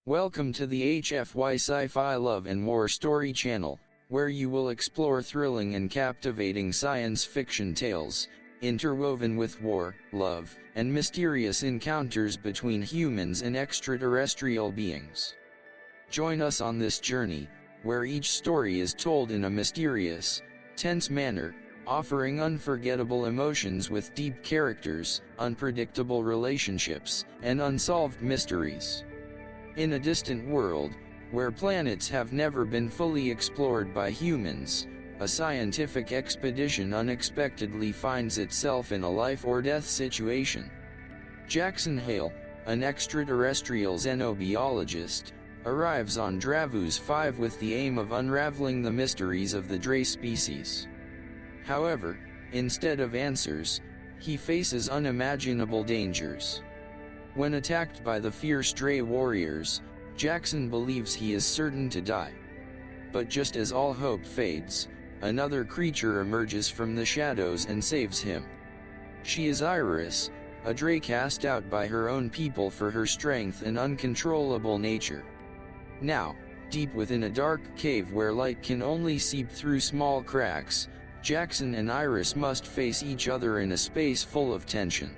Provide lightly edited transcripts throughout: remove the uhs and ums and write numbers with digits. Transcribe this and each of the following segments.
Welcome to the HFY Sci-Fi Love and War Story channel, where you will explore thrilling and captivating science fiction tales, interwoven with war, love, and mysterious encounters between humans and extraterrestrial beings. Join us on this journey, where each story is told in a mysterious, tense manner, offering unforgettable emotions with deep characters, unpredictable relationships, and unsolved mysteries. In a distant world, where planets have never been fully explored by humans, a scientific expedition unexpectedly finds itself in a life-or-death situation. Jackson Hale, an extraterrestrial xenobiologist, arrives on Dravos 5 with the aim of unraveling the mysteries of the Drai species. However, instead of answers, he faces unimaginable dangers. When attacked by the fierce Drai warriors, Jackson believes he is certain to die. But just as all hope fades, another creature emerges from the shadows and saves him. She is Iris, a Drai cast out by her own people for her strength and uncontrollable nature. Now, deep within a dark cave where light can only seep through small cracks, Jackson and Iris must face each other in a space full of tension.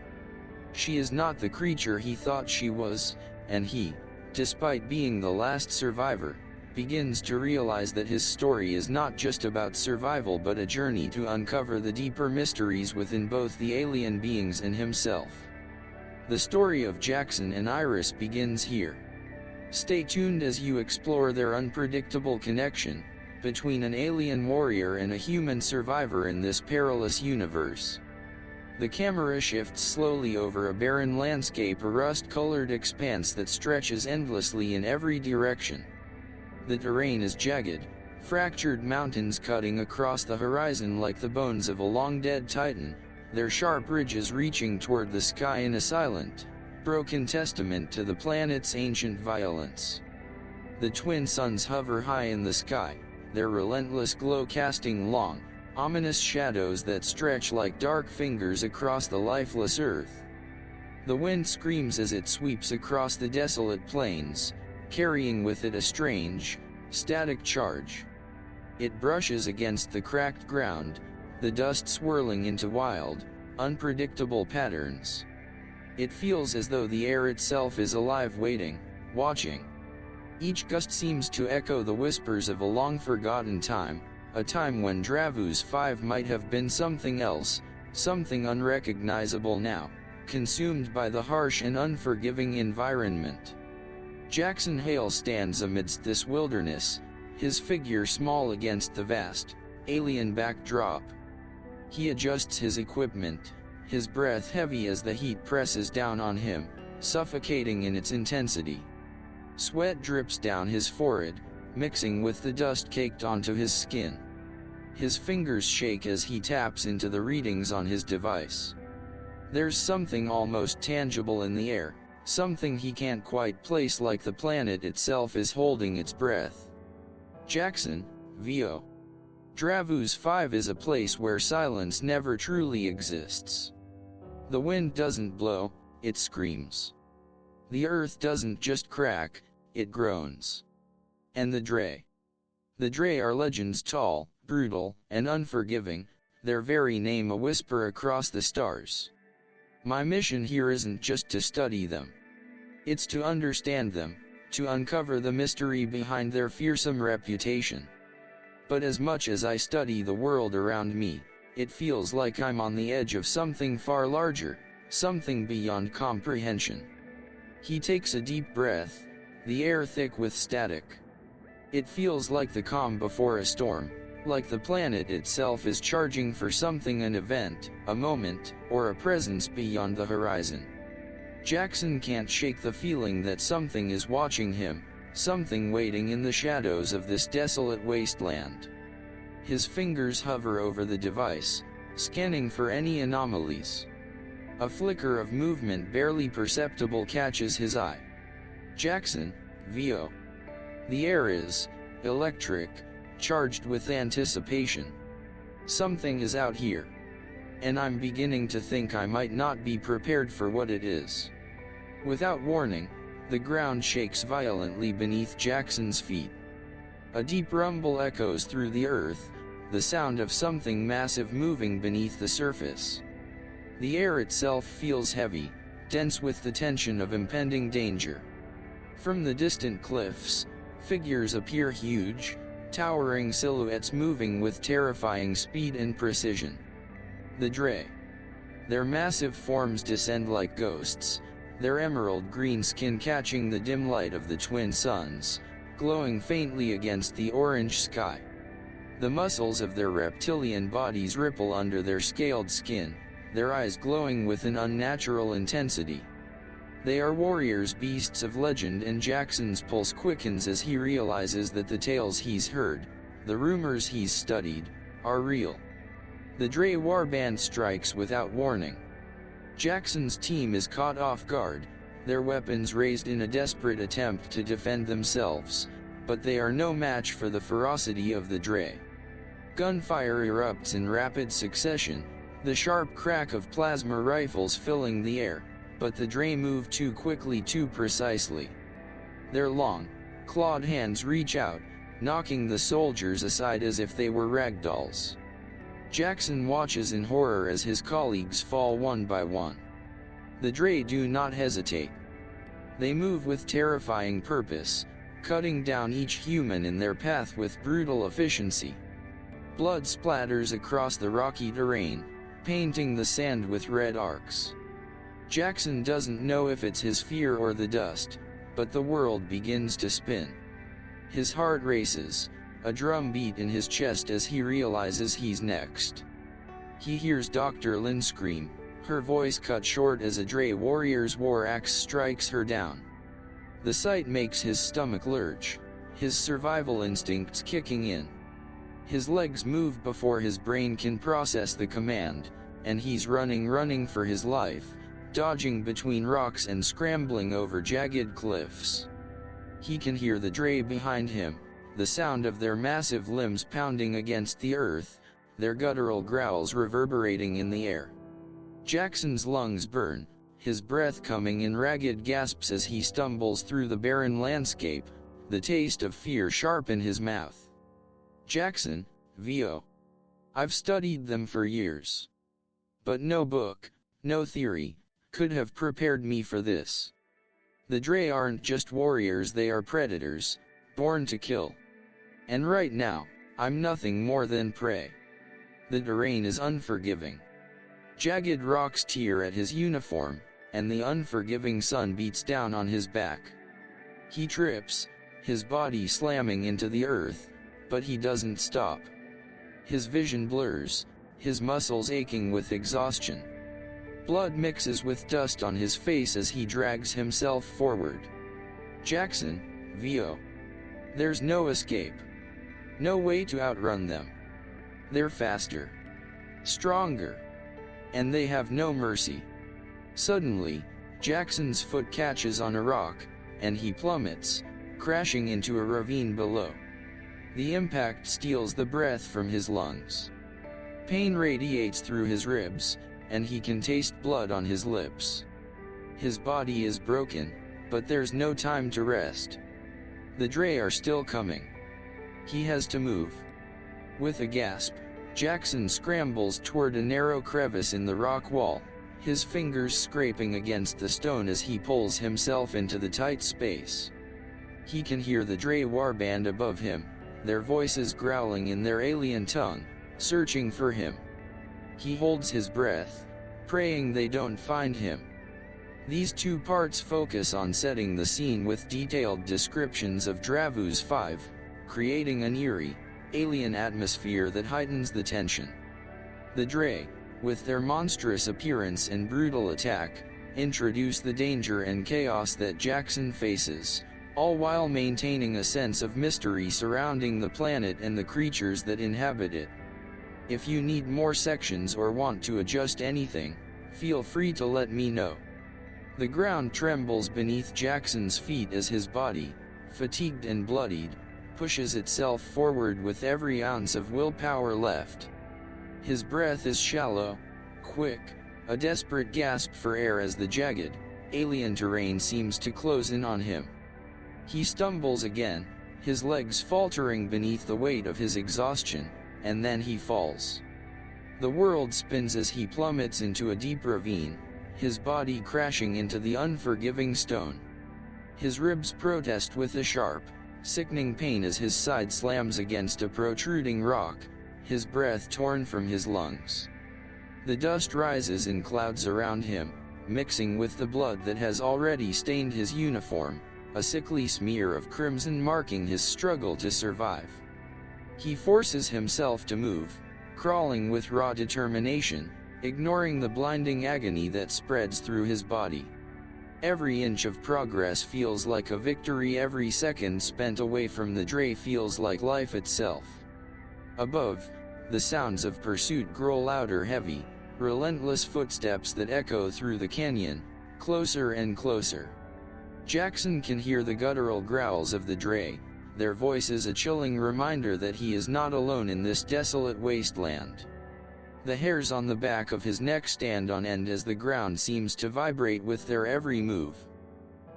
She is not the creature he thought she was, and he, despite being the last survivor, begins to realize that his story is not just about survival but a journey to uncover the deeper mysteries within both the alien beings and himself. The story of Jackson and Iris begins here. Stay tuned as you explore their unpredictable connection between an alien warrior and a human survivor in this perilous universe. The camera shifts slowly over a barren landscape, a rust-colored expanse that stretches endlessly in every direction. The terrain is jagged, fractured mountains cutting across the horizon like the bones of a long-dead titan, their sharp ridges reaching toward the sky in a silent, broken testament to the planet's ancient violence. The twin suns hover high in the sky, their relentless glow casting long, ominous shadows that stretch like dark fingers across the lifeless earth. The wind screams as it sweeps across the desolate plains, carrying with it a strange, static charge. It brushes against the cracked ground, the dust swirling into wild, unpredictable patterns. It feels as though the air itself is alive, waiting, watching. Each gust seems to echo the whispers of a long-forgotten time, a time when Dravos 5 might have been something else, something unrecognizable now, consumed by the harsh and unforgiving environment. Jackson Hale stands amidst this wilderness, his figure small against the vast, alien backdrop. He adjusts his equipment, his breath heavy as the heat presses down on him, suffocating in its intensity. Sweat drips down his forehead, mixing with the dust caked onto his skin. His fingers shake as he taps into the readings on his device. There's something almost tangible in the air, something he can't quite place, like the planet itself is holding its breath. Jackson, VO. Dravos 5 is a place where silence never truly exists. The wind doesn't blow, it screams. The earth doesn't just crack, it groans. And the Drai. The Drai are legends, tall, brutal, and unforgiving, their very name a whisper across the stars. My mission here isn't just to study them. It's to understand them, to uncover the mystery behind their fearsome reputation. But as much as I study the world around me, it feels like I'm on the edge of something far larger, something beyond comprehension. He takes a deep breath, the air thick with static. It feels like the calm before a storm, like the planet itself is charging for something, an event, a moment, or a presence beyond the horizon. Jackson can't shake the feeling that something is watching him, something waiting in the shadows of this desolate wasteland. His fingers hover over the device, scanning for any anomalies. A flicker of movement barely perceptible catches his eye. Jackson, VO. The air is electric, charged with anticipation. Something is out here. And I'm beginning to think I might not be prepared for what it is. Without warning, The ground shakes violently beneath Jackson's feet. A deep rumble echoes through the earth, the sound of something massive moving beneath the surface. The air itself feels heavy, dense with the tension of impending danger. From the distant cliffs, figures appear huge, towering silhouettes moving with terrifying speed and precision. The Drai. Their massive forms descend like ghosts, their emerald green skin catching the dim light of the twin suns, glowing faintly against the orange sky. The muscles of their reptilian bodies ripple under their scaled skin, their eyes glowing with an unnatural intensity. They are warriors, beasts of legend, and Jackson's pulse quickens as he realizes that the tales he's heard, the rumors he's studied, are real. The Drai warband strikes without warning. Jackson's team is caught off guard, their weapons raised in a desperate attempt to defend themselves, but they are no match for the ferocity of the Drai. Gunfire erupts in rapid succession, the sharp crack of plasma rifles filling the air, but the Drai move too quickly, too precisely. Their long, clawed hands reach out, knocking the soldiers aside as if they were ragdolls. Jackson watches in horror as his colleagues fall one by one. The Drai do not hesitate. They move with terrifying purpose, cutting down each human in their path with brutal efficiency. Blood splatters across the rocky terrain, painting the sand with red arcs. Jackson doesn't know if it's his fear or the dust, but the world begins to spin. His heart races, a drum beat in his chest as he realizes he's next. He hears Dr. Lin scream, her voice cut short as a Drai warrior's war axe strikes her down. The sight makes his stomach lurch, his survival instincts kicking in. His legs move before his brain can process the command, and he's running for his life, dodging between rocks and scrambling over jagged cliffs. He can hear the Drai behind him, the sound of their massive limbs pounding against the earth, their guttural growls reverberating in the air. Jackson's lungs burn, his breath coming in ragged gasps as he stumbles through the barren landscape, the taste of fear sharp in his mouth. Jackson, VO. I've studied them for years. But no book, no theory, could have prepared me for this. The Drai aren't just warriors, they are predators, born to kill. And right now, I'm nothing more than prey. The terrain is unforgiving. Jagged rocks tear at his uniform, and the unforgiving sun beats down on his back. He trips, his body slamming into the earth, but he doesn't stop. His vision blurs, his muscles aching with exhaustion. Blood mixes with dust on his face as he drags himself forward. Jackson, VO. There's no escape. No way to outrun them. They're faster. Stronger. And they have no mercy. Suddenly, Jackson's foot catches on a rock, and he plummets, crashing into a ravine below. The impact steals the breath from his lungs. Pain radiates through his ribs, and he can taste blood on his lips. His body is broken, but there's no time to rest. The Drai are still coming. He has to move. With a gasp, Jackson scrambles toward a narrow crevice in the rock wall, his fingers scraping against the stone as he pulls himself into the tight space. He can hear the Drai warband above him, their voices growling in their alien tongue, searching for him. He holds his breath, praying they don't find him. These two parts focus on setting the scene with detailed descriptions of Dravos 5, creating an eerie, alien atmosphere that heightens the tension. The Drai, with their monstrous appearance and brutal attack, introduce the danger and chaos that Jackson faces, all while maintaining a sense of mystery surrounding the planet and the creatures that inhabit it. If you need more sections or want to adjust anything, feel free to let me know. The ground trembles beneath Jackson's feet as his body, fatigued and bloodied, pushes itself forward with every ounce of willpower left. His breath is shallow, quick, a desperate gasp for air as the jagged, alien terrain seems to close in on him. He stumbles again, his legs faltering beneath the weight of his exhaustion, and then he falls. The world spins as he plummets into a deep ravine, his body crashing into the unforgiving stone. His ribs protest with a sharp, sickening pain as his side slams against a protruding rock, his breath torn from his lungs. The dust rises in clouds around him, mixing with the blood that has already stained his uniform, a sickly smear of crimson marking his struggle to survive. He forces himself to move, crawling with raw determination, ignoring the blinding agony that spreads through his body. Every inch of progress feels like a victory, every second spent away from the Drai feels like life itself. Above, the sounds of pursuit grow louder, heavy, relentless footsteps that echo through the canyon, closer and closer. Jackson can hear the guttural growls of the Drai, their voices a chilling reminder that he is not alone in this desolate wasteland. The hairs on the back of his neck stand on end as the ground seems to vibrate with their every move.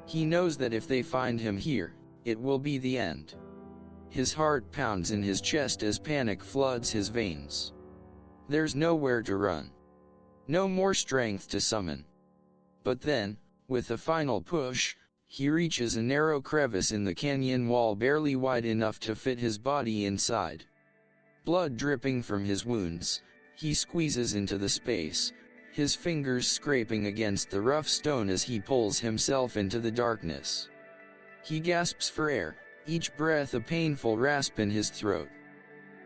He knows that if they find him here, it will be the end. His heart pounds in his chest as panic floods his veins. There's nowhere to run. No more strength to summon. But then, with a final push, he reaches a narrow crevice in the canyon wall barely wide enough to fit his body inside. Blood dripping from his wounds, he squeezes into the space, his fingers scraping against the rough stone as he pulls himself into the darkness. He gasps for air, each breath a painful rasp in his throat.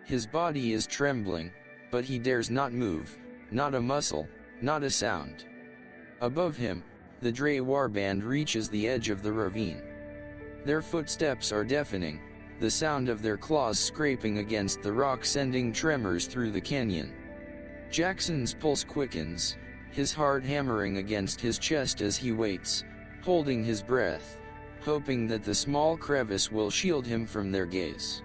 His body is trembling, but he dares not move, not a muscle, not a sound. Above him, the Drai warband reaches the edge of the ravine. Their footsteps are deafening, the sound of their claws scraping against the rock sending tremors through the canyon. Jackson's pulse quickens, his heart hammering against his chest as he waits, holding his breath, hoping that the small crevice will shield him from their gaze.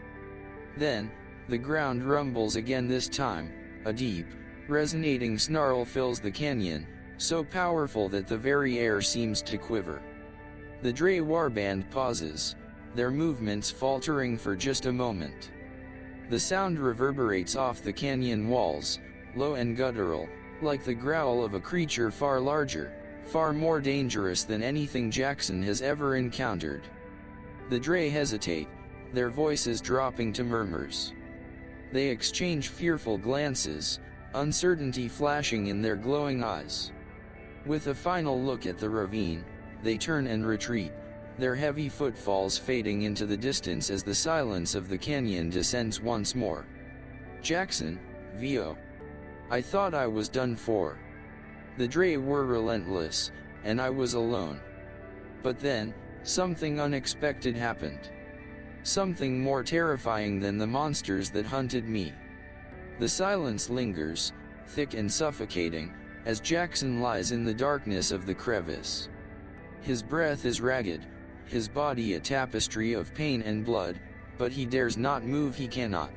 Then, the ground rumbles again, this time, a deep, resonating snarl fills the canyon, so powerful that the very air seems to quiver. The Drai warband pauses, their movements faltering for just a moment. The sound reverberates off the canyon walls, low and guttural, like the growl of a creature far larger, far more dangerous than anything Jackson has ever encountered. The Drai hesitate, their voices dropping to murmurs. They exchange fearful glances, uncertainty flashing in their glowing eyes. With a final look at the ravine, they turn and retreat, their heavy footfalls fading into the distance as the silence of the canyon descends once more. Jackson, VO. I thought I was done for. The Drai were relentless, and I was alone. But then, something unexpected happened. Something more terrifying than the monsters that hunted me. The silence lingers, thick and suffocating, as Jackson lies in the darkness of the crevice. His breath is ragged, his body a tapestry of pain and blood, but he dares not move, he cannot.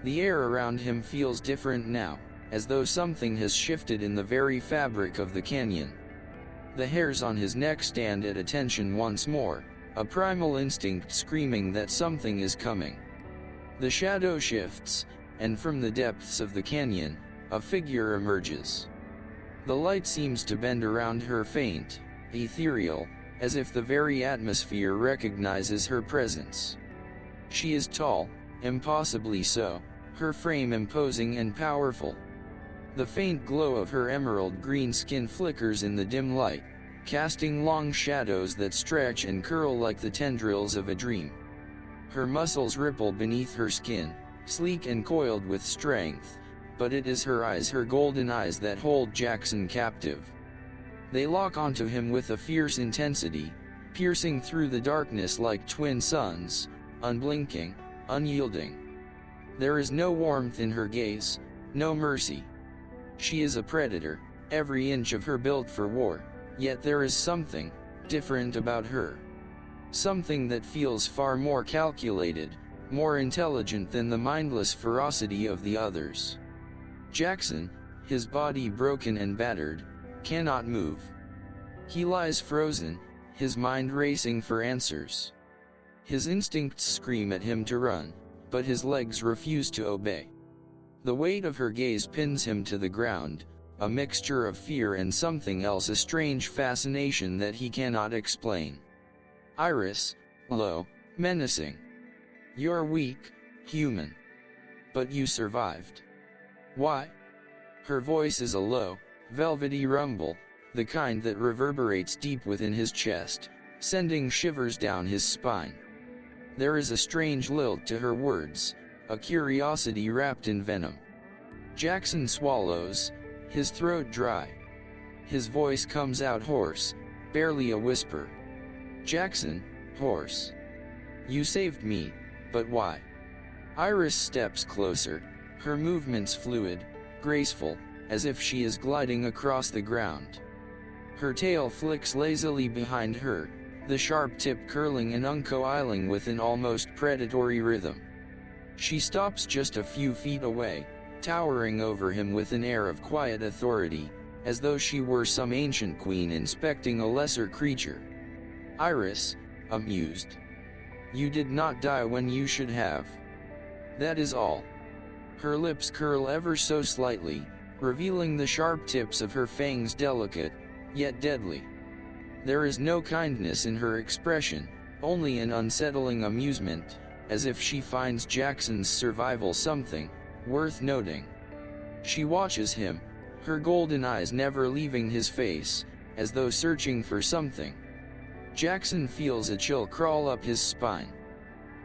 The air around him feels different now, as though something has shifted in the very fabric of the canyon. The hairs on his neck stand at attention once more, a primal instinct screaming that something is coming. The shadow shifts, and from the depths of the canyon, a figure emerges. The light seems to bend around her, faint, ethereal, as if the very atmosphere recognizes her presence. She is tall, impossibly so, her frame imposing and powerful. The faint glow of her emerald green skin flickers in the dim light, casting long shadows that stretch and curl like the tendrils of a dream. Her muscles ripple beneath her skin, sleek and coiled with strength, but it is her eyes, her golden eyes, that hold Jackson captive. They lock onto him with a fierce intensity, piercing through the darkness like twin suns, unblinking, unyielding. There is no warmth in her gaze, no mercy. She is a predator, every inch of her built for war, yet there is something different about her. Something that feels far more calculated, more intelligent than the mindless ferocity of the others. Jackson, his body broken and battered, cannot move. He lies frozen, his mind racing for answers. His instincts scream at him to run, but his legs refuse to obey. The weight of her gaze pins him to the ground, a mixture of fear and something else, a strange fascination that he cannot explain. Iris, low, menacing. You're weak, human. But you survived. Why? Her voice is a low, velvety rumble, the kind that reverberates deep within his chest, sending shivers down his spine. There is a strange lilt to her words, a curiosity wrapped in venom. Jackson swallows, his throat dry. His voice comes out hoarse, barely a whisper. Jackson, hoarse. You saved me, but why? Iris steps closer, her movements fluid, graceful, as if she is gliding across the ground. Her tail flicks lazily behind her, the sharp tip curling and uncoiling with an almost predatory rhythm. She stops just a few feet away, towering over him with an air of quiet authority, as though she were some ancient queen inspecting a lesser creature. Iris, amused. You did not die when you should have. That is all. Her lips curl ever so slightly, revealing the sharp tips of her fangs, delicate, yet deadly. There is no kindness in her expression, only an unsettling amusement, as if she finds Jackson's survival something worth noting. She watches him, her golden eyes never leaving his face, as though searching for something. Jackson feels a chill crawl up his spine.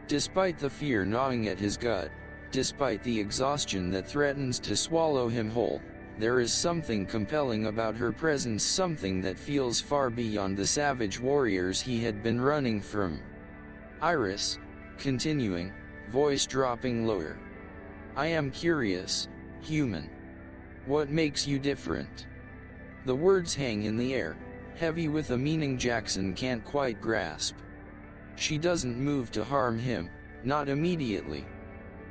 Despite the fear gnawing at his gut, despite the exhaustion that threatens to swallow him whole, there is something compelling about her presence, something that feels far beyond the savage warriors he had been running from. Iris, continuing, voice dropping lower. I am curious, human. What makes you different? The words hang in the air, heavy with a meaning Jackson can't quite grasp. She doesn't move to harm him, not immediately.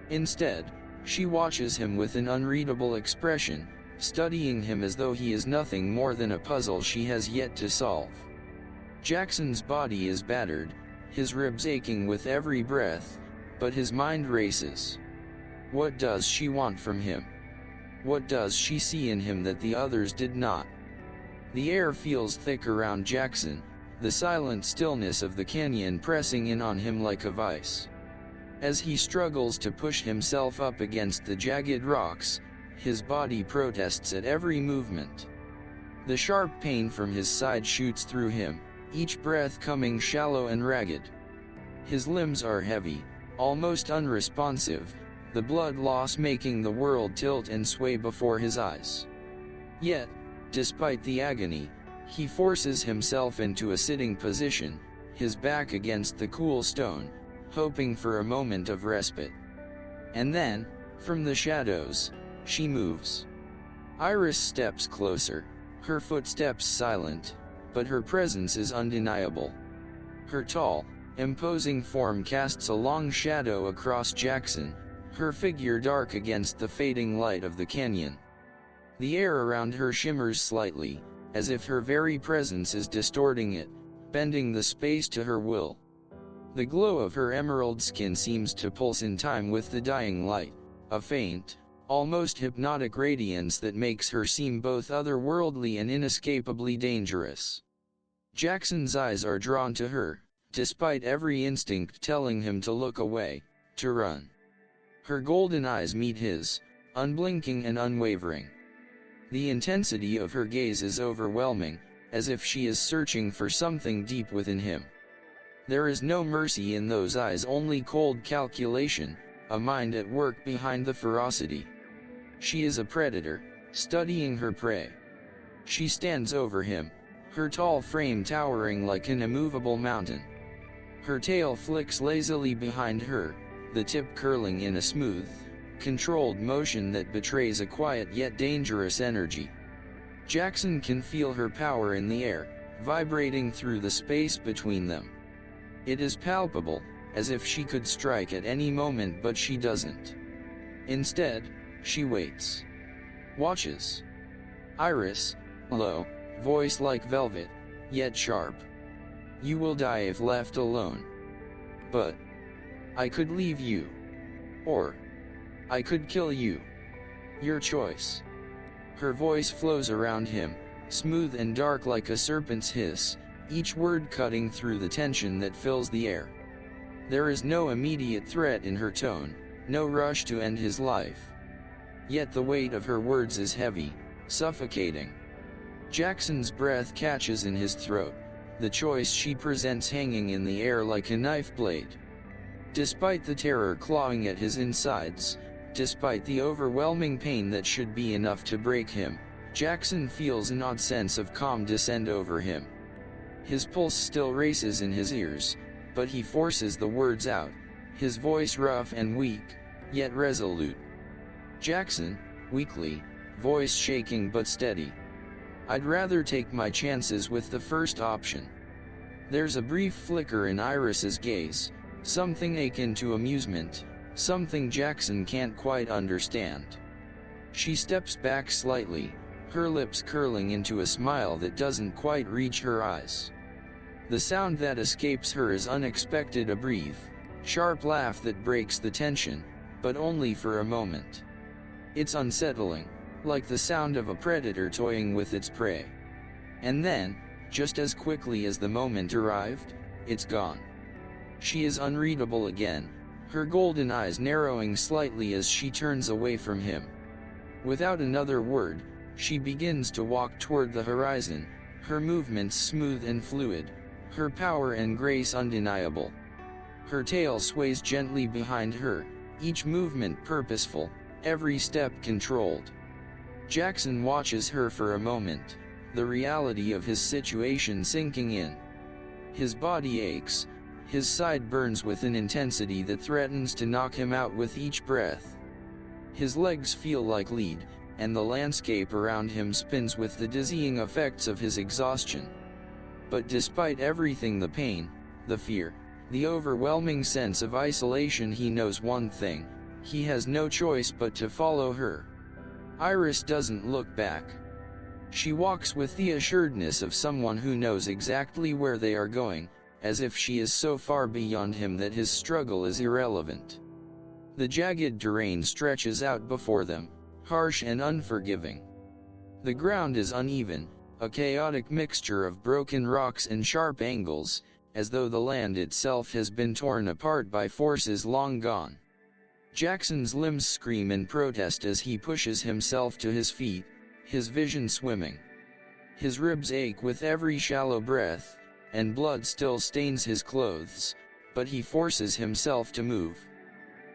Instead, she watches him with an unreadable expression, studying him as though he is nothing more than a puzzle she has yet to solve. Jackson's body is battered, his ribs aching with every breath, but his mind races. What does she want from him? What does she see in him that the others did not? The air feels thick around Jackson, the silent stillness of the canyon pressing in on him like a vice. As he struggles to push himself up against the jagged rocks, his body protests at every movement. The sharp pain from his side shoots through him, each breath coming shallow and ragged. His limbs are heavy, almost unresponsive, the blood loss making the world tilt and sway before his eyes. Yet, despite the agony, he forces himself into a sitting position, his back against the cool stone, hoping for a moment of respite. And then, from the shadows, she moves. Iris steps closer, her footsteps silent, but her presence is undeniable. Her tall, imposing form casts a long shadow across Jackson, her figure dark against the fading light of the canyon. The air around her shimmers slightly, as if her very presence is distorting it, bending the space to her will. The glow of her emerald skin seems to pulse in time with the dying light, a faint, almost hypnotic radiance that makes her seem both otherworldly and inescapably dangerous. Jackson's eyes are drawn to her, despite every instinct telling him to look away, to run. Her golden eyes meet his, unblinking and unwavering. The intensity of her gaze is overwhelming, as if she is searching for something deep within him. There is no mercy in those eyes, only cold calculation, a mind at work behind the ferocity. She is a predator, studying her prey. She stands over him, her tall frame towering like an immovable mountain. Her tail flicks lazily behind her, the tip curling in a smooth, controlled motion that betrays a quiet yet dangerous energy. Jackson can feel her power in the air, vibrating through the space between them. It is palpable, as if she could strike at any moment, but she doesn't. Instead, she waits. Watches. Iris, low, voice like velvet, yet sharp. You will die if left alone. But I could leave you. Or I could kill you. Your choice. Her voice flows around him, smooth and dark like a serpent's hiss, each word cutting through the tension that fills the air. There is no immediate threat in her tone, no rush to end his life. Yet the weight of her words is heavy, suffocating. Jackson's breath catches in his throat, the choice she presents hanging in the air like a knife blade. Despite the terror clawing at his insides, despite the overwhelming pain that should be enough to break him, Jackson feels an odd sense of calm descend over him. His pulse still races in his ears, but he forces the words out, his voice rough and weak, yet resolute. Jackson, weakly, voice shaking but steady. I'd rather take my chances with the first option. There's a brief flicker in Iris's gaze, something akin to amusement, something Jackson can't quite understand. She steps back slightly, her lips curling into a smile that doesn't quite reach her eyes. The sound that escapes her is unexpected, a brief, sharp laugh that breaks the tension, but only for a moment. It's unsettling, like the sound of a predator toying with its prey. And then, just as quickly as the moment arrived, it's gone. She is unreadable again, her golden eyes narrowing slightly as she turns away from him. Without another word, she begins to walk toward the horizon, her movements smooth and fluid, her power and grace undeniable. Her tail sways gently behind her, each movement purposeful, every step controlled. Jackson watches her for a moment, the reality of his situation sinking in. His body aches, his side burns with an intensity that threatens to knock him out with each breath. His legs feel like lead, and the landscape around him spins with the dizzying effects of his exhaustion. But despite everything, the pain, the fear, the overwhelming sense of isolation, he knows one thing: he has no choice but to follow her. Iris doesn't look back. She walks with the assuredness of someone who knows exactly where they are going, as if she is so far beyond him that his struggle is irrelevant. The jagged terrain stretches out before them, harsh and unforgiving. The ground is uneven, a chaotic mixture of broken rocks and sharp angles, as though the land itself has been torn apart by forces long gone. Jackson's limbs scream in protest as he pushes himself to his feet, his vision swimming. His ribs ache with every shallow breath, and blood still stains his clothes, but he forces himself to move.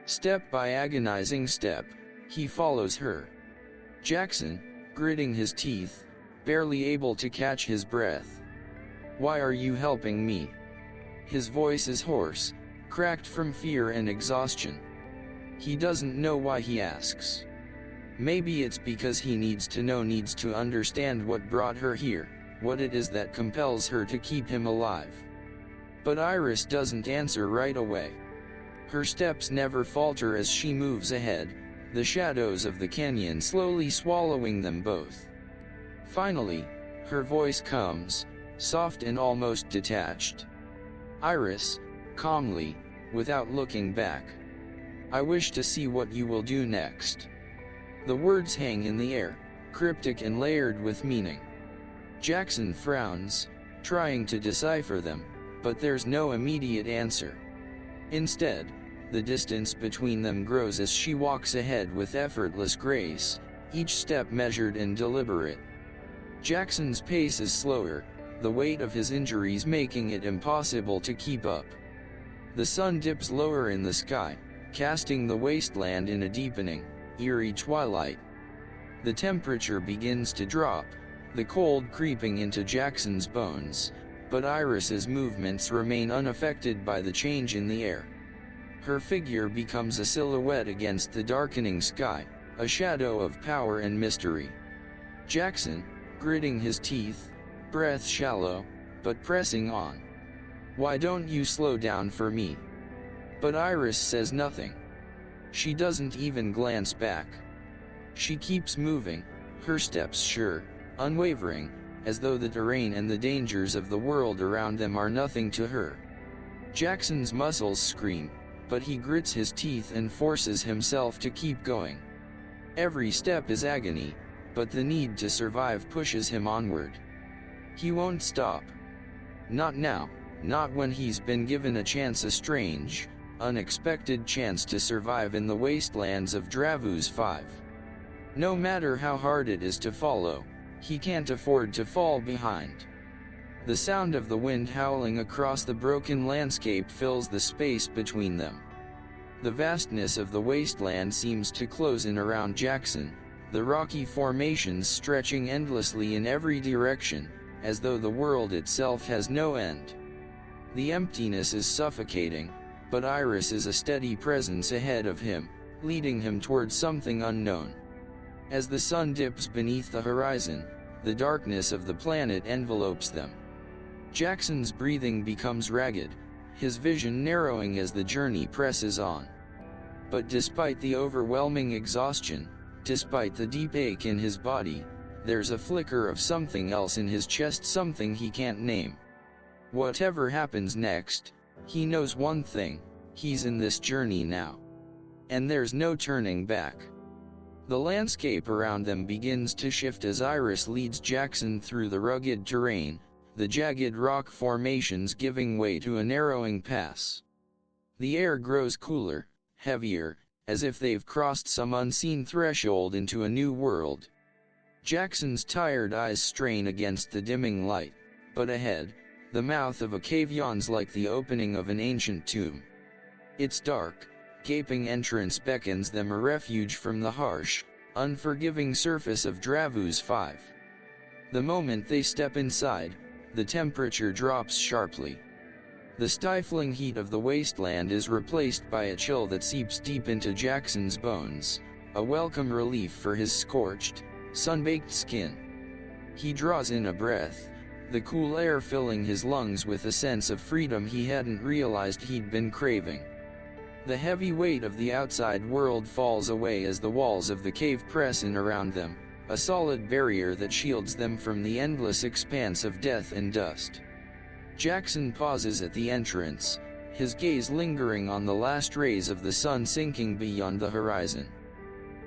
Step by agonizing step, he follows her. Jackson, gritting his teeth, barely able to catch his breath. "Why are you helping me?" His voice is hoarse, cracked from fear and exhaustion. He doesn't know why he asks. Maybe it's because he needs to understand what brought her here, what it is that compels her to keep him alive. But Iris doesn't answer right away. Her steps never falter as she moves ahead, the shadows of the canyon slowly swallowing them both. Finally, her voice comes, soft and almost detached. "Iris," calmly, without looking back. "I wish to see what you will do next." The words hang in the air, cryptic and layered with meaning. Jackson frowns, trying to decipher them, but there's no immediate answer. Instead, the distance between them grows as she walks ahead with effortless grace, each step measured and deliberate. Jackson's pace is slower, the weight of his injuries making it impossible to keep up. The sun dips lower in the sky, casting the wasteland in a deepening, eerie twilight. The temperature begins to drop, the cold creeping into Jackson's bones, but Iris's movements remain unaffected by the change in the air. Her figure becomes a silhouette against the darkening sky, a shadow of power and mystery. Jackson, gritting his teeth, breath shallow, but pressing on. "Why don't you slow down for me?" But Iris says nothing. She doesn't even glance back. She keeps moving, her steps sure, unwavering, as though the terrain and the dangers of the world around them are nothing to her. Jackson's muscles scream, but he grits his teeth and forces himself to keep going. Every step is agony, but the need to survive pushes him onward. He won't stop. Not now, not when he's been given a chance, a strange, unexpected chance to survive in the wastelands of Dravos 5. No matter how hard it is to follow, he can't afford to fall behind. The sound of the wind howling across the broken landscape fills the space between them. The vastness of the wasteland seems to close in around Jackson, the rocky formations stretching endlessly in every direction, as though the world itself has no end. The emptiness is suffocating, but Iris is a steady presence ahead of him, leading him towards something unknown. As the sun dips beneath the horizon, the darkness of the planet envelopes them. Jackson's breathing becomes ragged, his vision narrowing as the journey presses on. But despite the overwhelming exhaustion, despite the deep ache in his body, there's a flicker of something else in his chest, something he can't name. Whatever happens next, he knows one thing: he's in this journey now. And there's no turning back. The landscape around them begins to shift as Iris leads Jackson through the rugged terrain, the jagged rock formations giving way to a narrowing pass. The air grows cooler, heavier, as if they've crossed some unseen threshold into a new world. Jackson's tired eyes strain against the dimming light, but ahead, the mouth of a cave yawns like the opening of an ancient tomb. Its dark, gaping entrance beckons them a refuge from the harsh, unforgiving surface of Dravos 5. The moment they step inside, the temperature drops sharply. The stifling heat of the wasteland is replaced by a chill that seeps deep into Jackson's bones, a welcome relief for his scorched, sun-baked skin. He draws in a breath, the cool air filling his lungs with a sense of freedom he hadn't realized he'd been craving. The heavy weight of the outside world falls away as the walls of the cave press in around them, a solid barrier that shields them from the endless expanse of death and dust. Jackson pauses at the entrance, his gaze lingering on the last rays of the sun sinking beyond the horizon.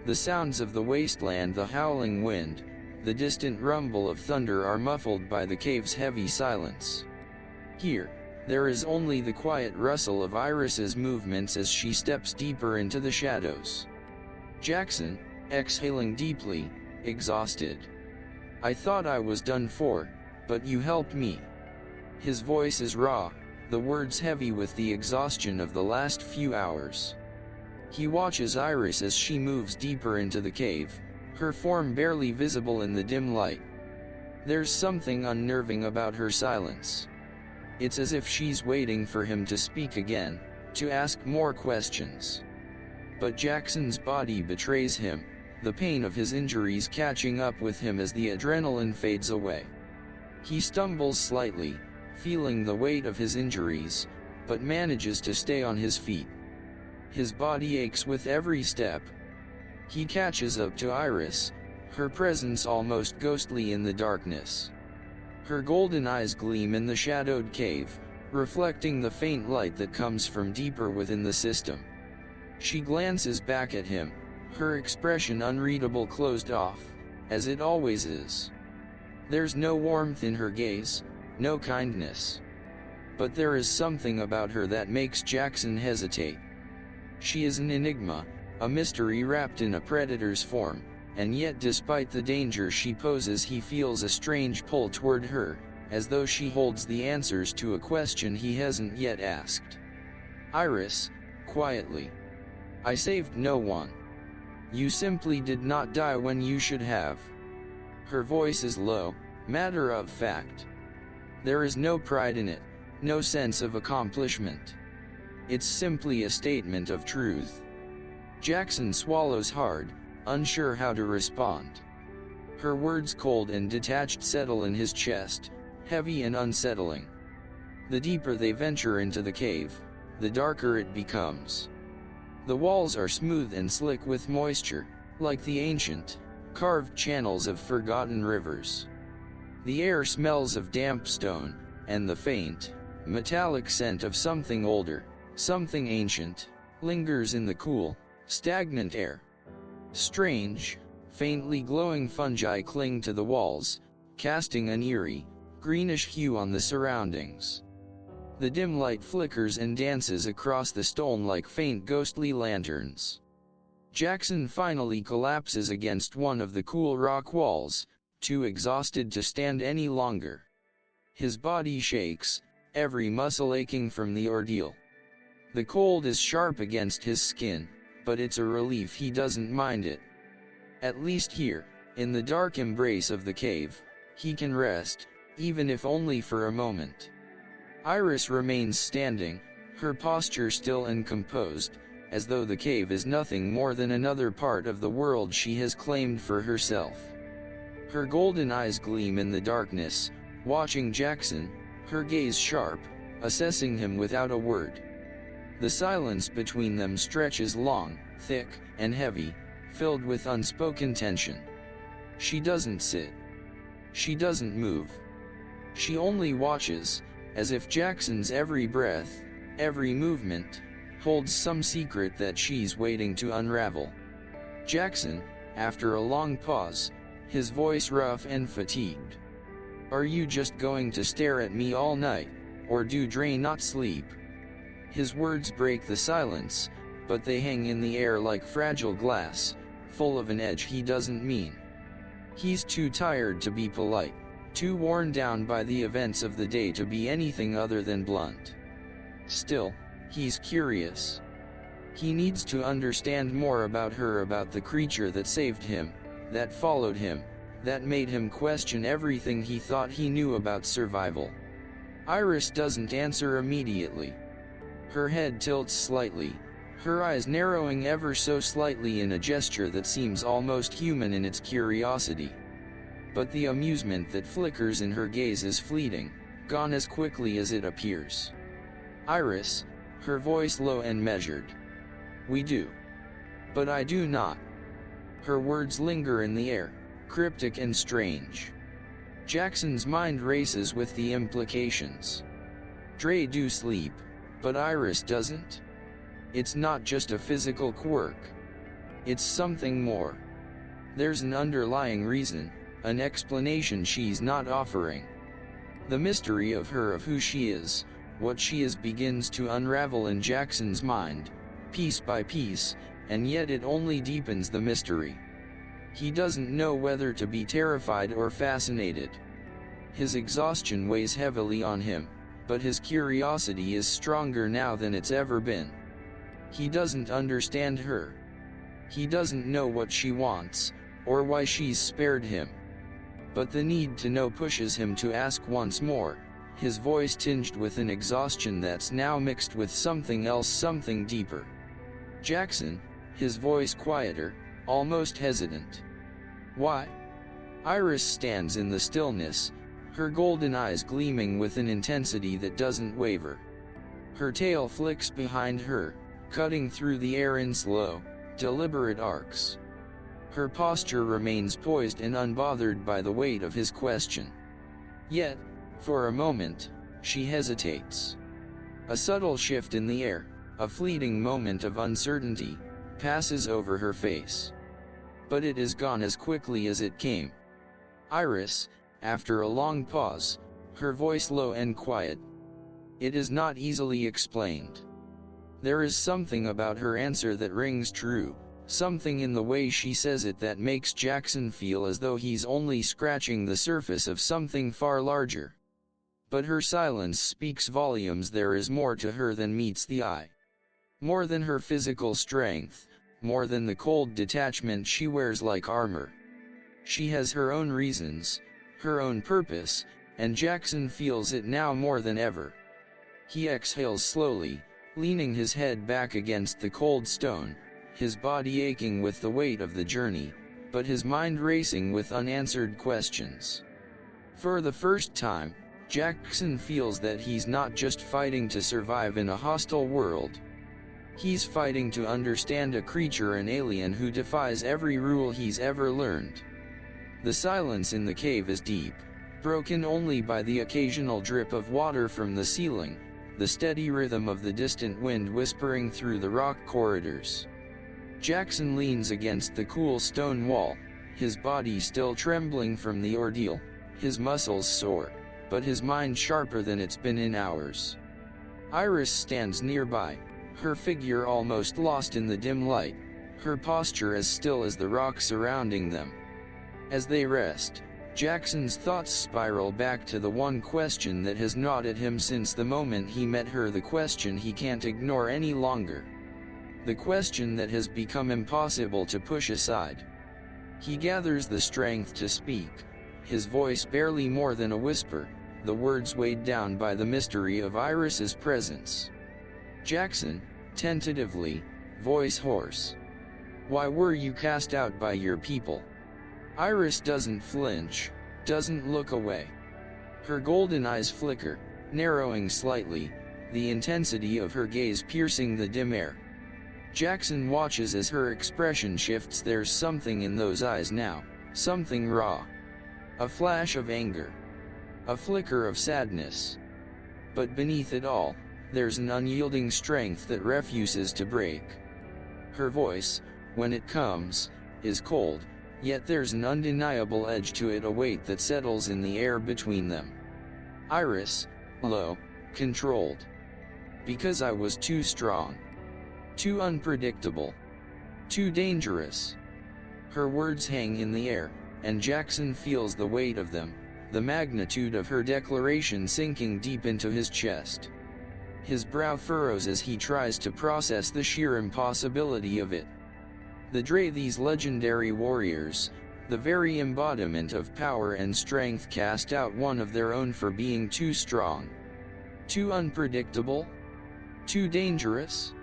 The sounds of the wasteland, the howling wind, the distant rumble of thunder are muffled by the cave's heavy silence. Here, there is only the quiet rustle of Iris's movements as she steps deeper into the shadows. Jackson, exhaling deeply, exhausted. "I thought I was done for, but you helped me." His voice is raw, the words heavy with the exhaustion of the last few hours. He watches Iris as she moves deeper into the cave, her form barely visible in the dim light. There's something unnerving about her silence. It's as if she's waiting for him to speak again, to ask more questions. But Jackson's body betrays him, the pain of his injuries catching up with him as the adrenaline fades away. He stumbles slightly, feeling the weight of his injuries, but manages to stay on his feet. His body aches with every step. He catches up to Iris, her presence almost ghostly in the darkness. Her golden eyes gleam in the shadowed cave, reflecting the faint light that comes from deeper within the system. She glances back at him, her expression unreadable, closed off, as it always is. There's no warmth in her gaze, no kindness. But there is something about her that makes Jackson hesitate. She is an enigma, a mystery wrapped in a predator's form, and yet despite the danger she poses, he feels a strange pull toward her, as though she holds the answers to a question he hasn't yet asked. "Iris," quietly. "I saved no one. You simply did not die when you should have." Her voice is low, matter of fact. There is no pride in it, no sense of accomplishment. It's simply a statement of truth. Jackson swallows hard, unsure how to respond. Her words, cold and detached, settle in his chest, heavy and unsettling. The deeper they venture into the cave, the darker it becomes. The walls are smooth and slick with moisture, like the ancient, carved channels of forgotten rivers. The air smells of damp stone, and the faint, metallic scent of something older, something ancient, lingers in the cool, stagnant air. Strange, faintly glowing fungi cling to the walls, casting an eerie, greenish hue on the surroundings. The dim light flickers and dances across the stone like faint ghostly lanterns. Jackson finally collapses against one of the cool rock walls, too exhausted to stand any longer. His body shakes, every muscle aching from the ordeal. The cold is sharp against his skin, but it's a relief he doesn't mind it. At least here, in the dark embrace of the cave, he can rest, even if only for a moment. Iris remains standing, her posture still and composed, as though the cave is nothing more than another part of the world she has claimed for herself. Her golden eyes gleam in the darkness, watching Jackson, her gaze sharp, assessing him without a word. The silence between them stretches long, thick, and heavy, filled with unspoken tension. She doesn't sit. She doesn't move. She only watches, as if Jackson's every breath, every movement, holds some secret that she's waiting to unravel. Jackson, after a long pause, his voice rough and fatigued. "Are you just going to stare at me all night, or do Drai not sleep?" His words break the silence, but they hang in the air like fragile glass, full of an edge he doesn't mean. He's too tired to be polite, too worn down by the events of the day to be anything other than blunt. Still, he's curious. He needs to understand more about her, about the creature that saved him, that followed him, that made him question everything he thought he knew about survival. Iris doesn't answer immediately. Her head tilts slightly, her eyes narrowing ever so slightly in a gesture that seems almost human in its curiosity. But the amusement that flickers in her gaze is fleeting, gone as quickly as it appears. "Iris," her voice low and measured. "We do. But I do not." Her words linger in the air, cryptic and strange. Jackson's mind races with the implications. Drai do sleep, but Iris doesn't? It's not just a physical quirk. It's something more. There's an underlying reason, an explanation she's not offering. The mystery of her, of who she is, what she is, begins to unravel in Jackson's mind, piece by piece, and yet it only deepens the mystery. He doesn't know whether to be terrified or fascinated. His exhaustion weighs heavily on him, but his curiosity is stronger now than it's ever been. He doesn't understand her. He doesn't know what she wants, or why she's spared him. But the need to know pushes him to ask once more, his voice tinged with an exhaustion that's now mixed with something else, something deeper. "Jackson," his voice quieter, almost hesitant. "Why?" Iris stands in the stillness, her golden eyes gleaming with an intensity that doesn't waver. Her tail flicks behind her, cutting through the air in slow, deliberate arcs. Her posture remains poised and unbothered by the weight of his question. Yet, for a moment, she hesitates. A subtle shift in the air, a fleeting moment of uncertainty, passes over her face. But it is gone as quickly as it came. "Iris," after a long pause, her voice low and quiet. "It is not easily explained." There is something about her answer that rings true, something in the way she says it that makes Jackson feel as though he's only scratching the surface of something far larger. But her silence speaks volumes. There is more to her than meets the eye. More than her physical strength, more than the cold detachment she wears like armor. She has her own reasons, her own purpose, and Jackson feels it now more than ever. He exhales slowly, leaning his head back against the cold stone, his body aching with the weight of the journey, but his mind racing with unanswered questions. For the first time, Jackson feels that he's not just fighting to survive in a hostile world. He's fighting to understand a creature, an alien who defies every rule he's ever learned. The silence in the cave is deep, broken only by the occasional drip of water from the ceiling, the steady rhythm of the distant wind whispering through the rock corridors. Jackson leans against the cool stone wall, his body still trembling from the ordeal, his muscles sore, but his mind sharper than it's been in hours. Iris stands nearby, her figure almost lost in the dim light, her posture as still as the rock surrounding them. As they rest, Jackson's thoughts spiral back to the one question that has gnawed at him since the moment he met her, the question he can't ignore any longer. The question that has become impossible to push aside. He gathers the strength to speak, his voice barely more than a whisper, the words weighed down by the mystery of Iris's presence. Jackson, tentatively, voice hoarse. Why were you cast out by your people? Iris doesn't flinch, doesn't look away. Her golden eyes flicker, narrowing slightly, the intensity of her gaze piercing the dim air. Jackson watches as her expression shifts. There's something in those eyes now, something raw. A flash of anger. A flicker of sadness. But beneath it all, there's an unyielding strength that refuses to break. Her voice, when it comes, is cold, yet there's an undeniable edge to it, a weight that settles in the air between them. Iris, low, controlled. Because I was too strong. Too unpredictable. Too dangerous. Her words hang in the air, and Jackson feels the weight of them, the magnitude of her declaration sinking deep into his chest. His brow furrows as he tries to process the sheer impossibility of it. The Drai, these legendary warriors, the very embodiment of power and strength, cast out one of their own for being too strong. Too unpredictable? Too dangerous?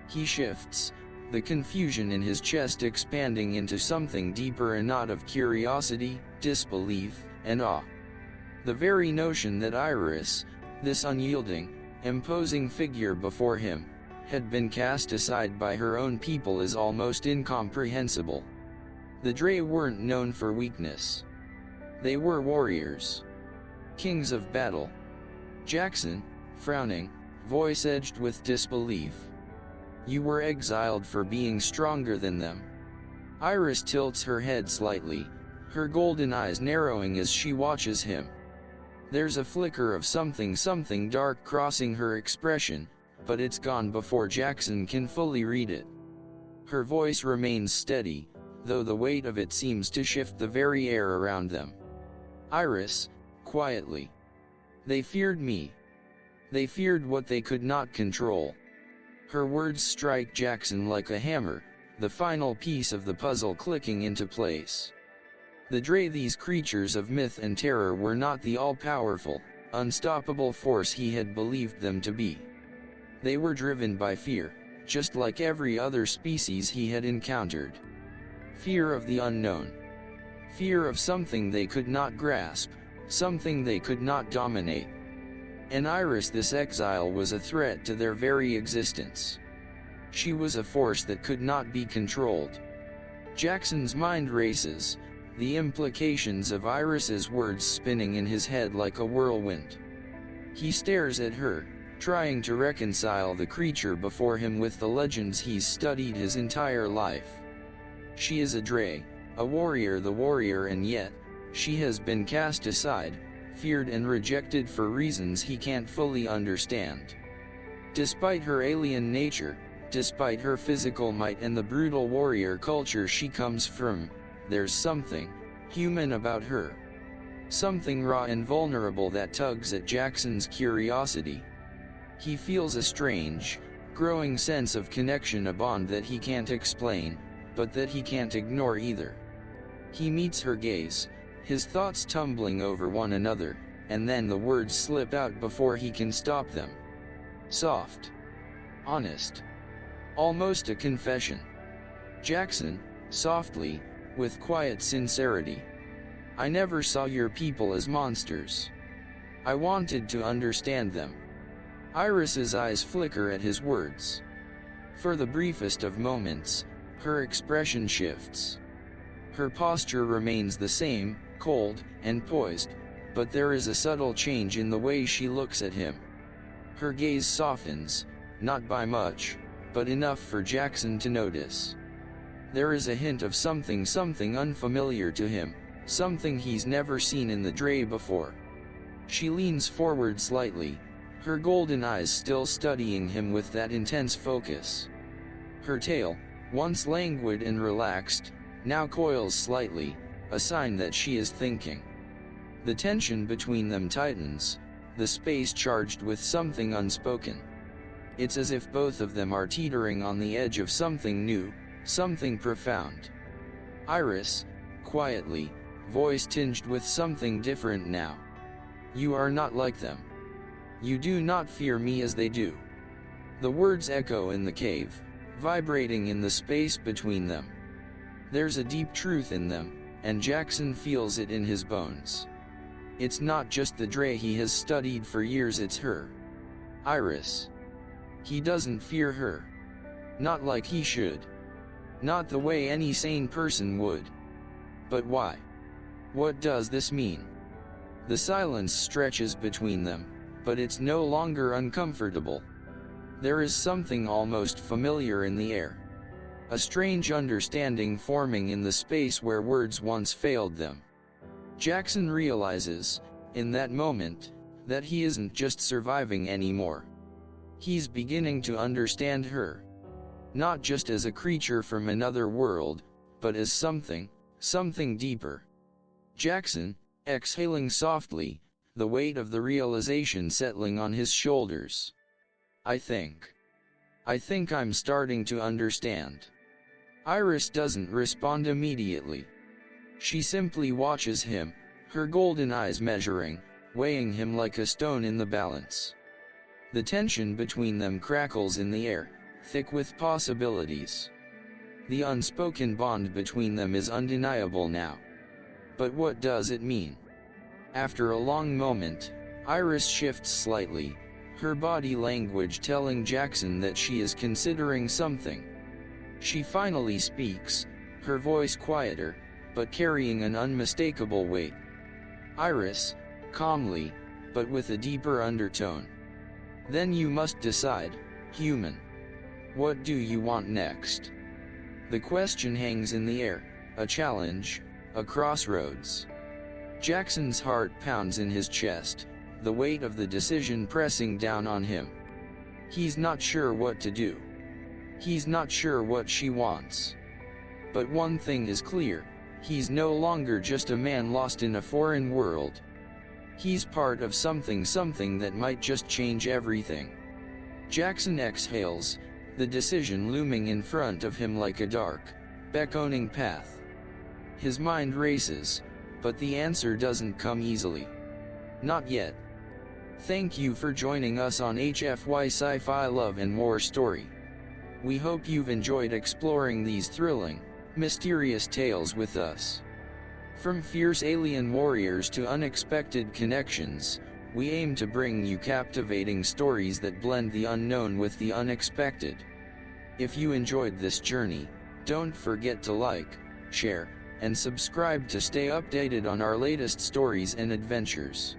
He shifts, the confusion in his chest expanding into something deeper, a knot of curiosity, disbelief, and awe. The very notion that Iris, this unyielding, imposing figure before him, had been cast aside by her own people is almost incomprehensible. The Drai weren't known for weakness. They were warriors. Kings of battle. Jackson, frowning, voice edged with disbelief. You were exiled for being stronger than them. Iris tilts her head slightly, her golden eyes narrowing as she watches him. There's a flicker of something dark crossing her expression, but it's gone before Jackson can fully read it. Her voice remains steady, though the weight of it seems to shift the very air around them. Iris, quietly. They feared me. They feared what they could not control. Her words strike Jackson like a hammer, the final piece of the puzzle clicking into place. The Drai, these creatures of myth and terror, were not the all-powerful, unstoppable force he had believed them to be. They were driven by fear, just like every other species he had encountered. Fear of the unknown. Fear of something they could not grasp, something they could not dominate. And Iris, this exile, was a threat to their very existence. She was a force that could not be controlled. Jackson's mind races, the implications of Iris's words spinning in his head like a whirlwind. He stares at her, trying to reconcile the creature before him with the legends he's studied his entire life. She is a Drai, a warrior, the warrior, and yet, she has been cast aside, feared and rejected for reasons he can't fully understand. Despite her alien nature, despite her physical might and the brutal warrior culture she comes from, there's something human about her. Something raw and vulnerable that tugs at Jackson's curiosity. He feels a strange, growing sense of connection, a bond that he can't explain, but that he can't ignore either. He meets her gaze, his thoughts tumbling over one another, and then the words slip out before he can stop them. Soft. Honest. Almost a confession. Jackson, softly, with quiet sincerity. I never saw your people as monsters. I wanted to understand them. Iris's eyes flicker at his words. For the briefest of moments, her expression shifts. Her posture remains the same, cold and poised, but there is a subtle change in the way she looks at him. Her gaze softens, not by much, but enough for Jackson to notice. There is a hint of something unfamiliar to him, something he's never seen in the Drai before. She leans forward slightly, her golden eyes still studying him with that intense focus. Her tail, once languid and relaxed, now coils slightly, a sign that she is thinking. The tension between them tightens, the space charged with something unspoken. It's as if both of them are teetering on the edge of something new, something profound. Iris, quietly, voice tinged with something different now. You are not like them. You do not fear me as they do. The words echo in the cave, vibrating in the space between them. There's a deep truth in them, and Jackson feels it in his bones. It's not just the Drai he has studied for years, it's her. Iris. He doesn't fear her. Not like he should. Not the way any sane person would. But why? What does this mean? The silence stretches between them, but it's no longer uncomfortable. There is something almost familiar in the air. A strange understanding forming in the space where words once failed them. Jackson realizes, in that moment, that he isn't just surviving anymore. He's beginning to understand her. Not just as a creature from another world, but as something deeper. Jackson, exhaling softly, the weight of the realization settling on his shoulders. I think I'm starting to understand. Iris doesn't respond immediately. She simply watches him, her golden eyes measuring, weighing him like a stone in the balance. The tension between them crackles in the air, thick with possibilities. The unspoken bond between them is undeniable now. But what does it mean? After a long moment, Iris shifts slightly, her body language telling Jackson that she is considering something. She finally speaks, her voice quieter, but carrying an unmistakable weight. Iris, calmly, but with a deeper undertone. Then you must decide, human. What do you want next? The question hangs in the air, a challenge, a crossroads. Jackson's heart pounds in his chest, the weight of the decision pressing down on him. He's not sure what to do. He's not sure what she wants. But one thing is clear, he's no longer just a man lost in a foreign world. He's part of something that might just change everything. Jackson exhales, the decision looming in front of him like a dark, beckoning path. His mind races, but the answer doesn't come easily. Not yet. Thank you for joining us on HFY Sci-Fi Love and More Story. We hope you've enjoyed exploring these thrilling, mysterious tales with us. From fierce alien warriors to unexpected connections, we aim to bring you captivating stories that blend the unknown with the unexpected. If you enjoyed this journey, don't forget to like, share, and subscribe to stay updated on our latest stories and adventures.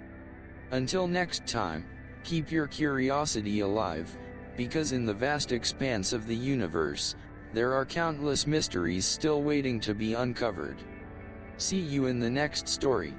Until next time, keep your curiosity alive, because in the vast expanse of the universe, there are countless mysteries still waiting to be uncovered. See you in the next story.